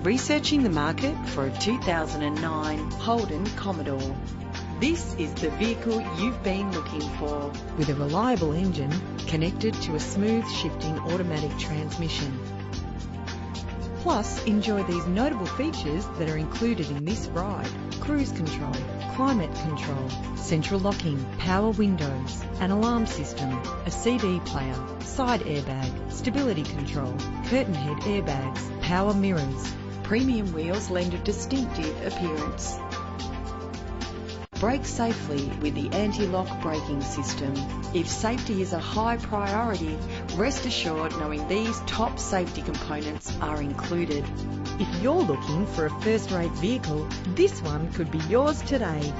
Researching the market for a 2009 Holden Commodore. This is the vehicle you've been looking for, with a reliable engine connected to a smooth shifting automatic transmission. Plus, enjoy these notable features that are included in this ride: cruise control, climate control, central locking, power windows, an alarm system, a CD player, side airbag, stability control, curtain head airbags, power mirrors. Premium wheels lend a distinctive appearance. Brake safely with the anti-lock braking system. If safety is a high priority, rest assured knowing these top safety components are included. If you're looking for a first-rate vehicle, this one could be yours today.